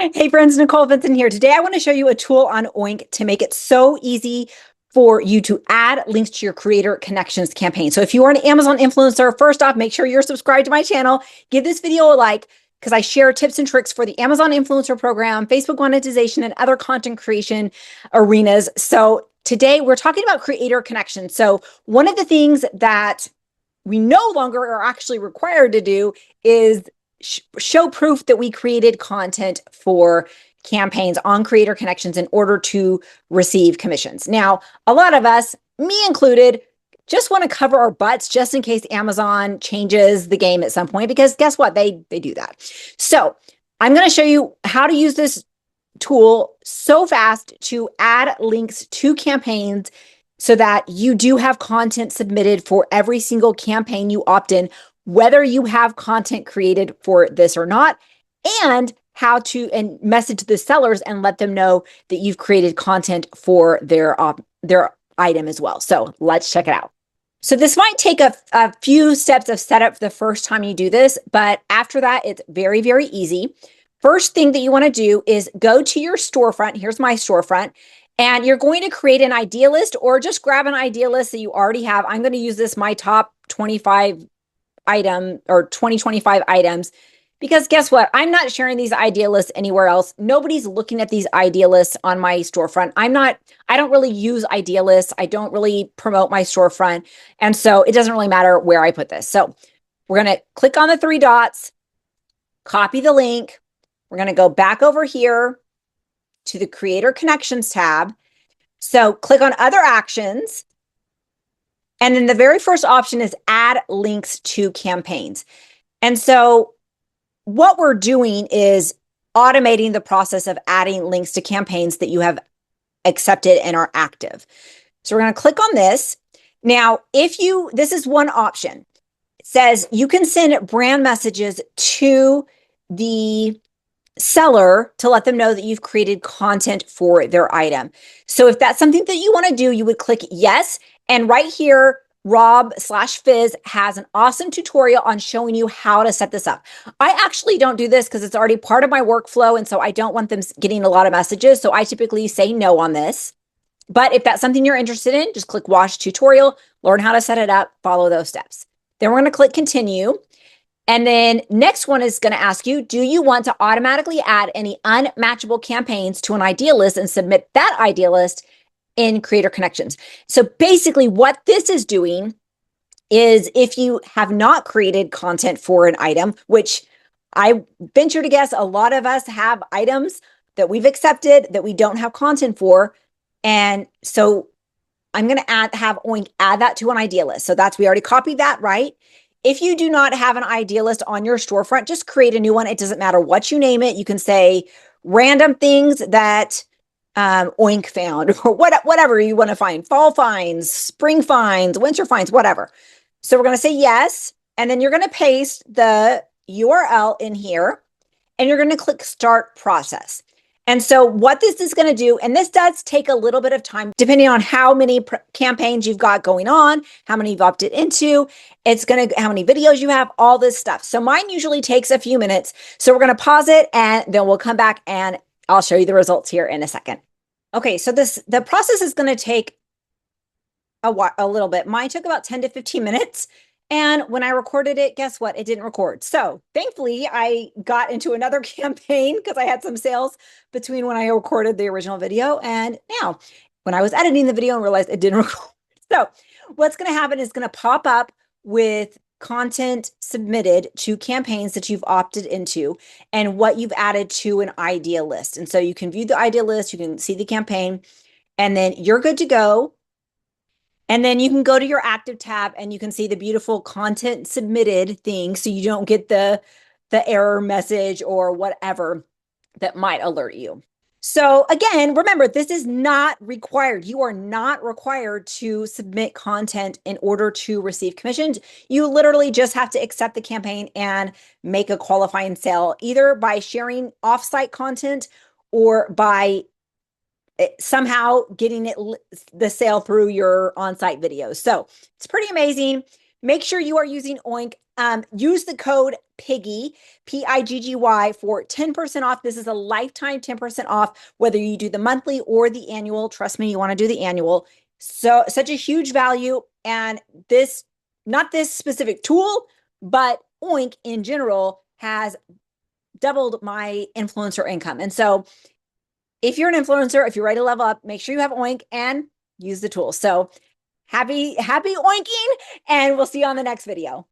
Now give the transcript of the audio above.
Hey friends, Nicole Vincent here. Today I want to show you a tool on Oink to make it so easy for you to add links to your creator connections campaign. So if you are an Amazon influencer, first off, make sure you're subscribed to my channel. Give this video a like because I share tips and tricks for the Amazon influencer program, Facebook monetization, and other content creation arenas. So today we're talking about creator connections. So one of the things that we no longer are actually required to do is show proof that we created content for campaigns on creator connections in order to receive commissions. Now, a lot of us, me included, just want to cover our butts just in case Amazon changes the game at some point, because guess what? They do that. So I'm going to show you how to use this tool so fast to add links to campaigns so that you do have content submitted for every single campaign you opt in, whether you have content created for this or not, and how to message the sellers and let them know that you've created content for their item as well. So let's check it out. So this might take a few steps of setup the first time you do this, but after that, it's very, very easy. First thing that you want to do is go to your storefront. Here's my storefront. And you're going to create an idea list, or just grab an idea list that you already have. I'm going to use this, my top 25 item or 2025 items, because guess what? I'm not sharing these idea lists anywhere else. Nobody's looking at these idea lists on my storefront. I don't really use idea lists. I don't really promote my storefront. And so it doesn't really matter where I put this. So we're going to click on the three dots, copy the link. We're going to go back over here to the Creator Connections tab. So click on Other Actions. And then the very first option is Add Links to Campaigns. And so what we're doing is automating the process of adding links to campaigns that you have accepted and are active. So we're going to click on this. Now, this is one option. It says you can send brand messages to the seller to let them know that you've created content for their item. So if that's something that you want to do, you would click yes. And right here, Rob/Fizz has an awesome tutorial on showing you how to set this up. I actually don't do this because it's already part of my workflow. And so I don't want them getting a lot of messages. So I typically say no on this. But if that's something you're interested in, just click watch tutorial, learn how to set it up, follow those steps. Then we're going to click continue. And then next one is going to ask you, do you want to automatically add any unmatchable campaigns to an idea list and submit that idea list in Creator Connections? So basically what this is doing is, if you have not created content for an item, which I venture to guess a lot of us have items that we've accepted that we don't have content for. And so I'm going to have Oink add that to an idea list. So we already copied that, right? If you do not have an idea list on your storefront, just create a new one. It doesn't matter what you name it. You can say random things that Oink found, or whatever you want to find. Fall finds, spring finds, winter finds, whatever. So we're going to say yes. And then you're going to paste the URL in here, and you're going to click Start Process. And so what this is going to do, and this does take a little bit of time, depending on how many campaigns you've got going on, how many you've opted into, how many videos you have, all this stuff. So mine usually takes a few minutes. So we're going to pause it, and then we'll come back and I'll show you the results here in a second. Okay, so the process is going to take a little bit. Mine took about 10 to 15 minutes. And when I recorded it, guess what? It didn't record. So thankfully, I got into another campaign because I had some sales between when I recorded the original video and now when I was editing the video and realized it didn't record. So what's going to happen is going to pop up with content submitted to campaigns that you've opted into and what you've added to an idea list. And so you can view the idea list, you can see the campaign, and then you're good to go. And then you can go to your active tab and you can see the beautiful content submitted thing, so you don't get the error message or whatever that might alert you. So again, remember, this is not required. You are not required to submit content in order to receive commissions. You literally just have to accept the campaign and make a qualifying sale, either by sharing offsite content or by somehow getting the sale through your on-site videos. So it's pretty amazing. Make sure you are using Oink. Use the code PIGGY, PIGGY, for 10% off. This is a lifetime 10% off, whether you do the monthly or the annual. Trust me, you want to do the annual. So such a huge value. And this, not this specific tool, but Oink in general has doubled my influencer income. And so if you're an influencer, if you're ready to level up, make sure you have Oink and use the tool. So happy oinking, and we'll see you on the next video.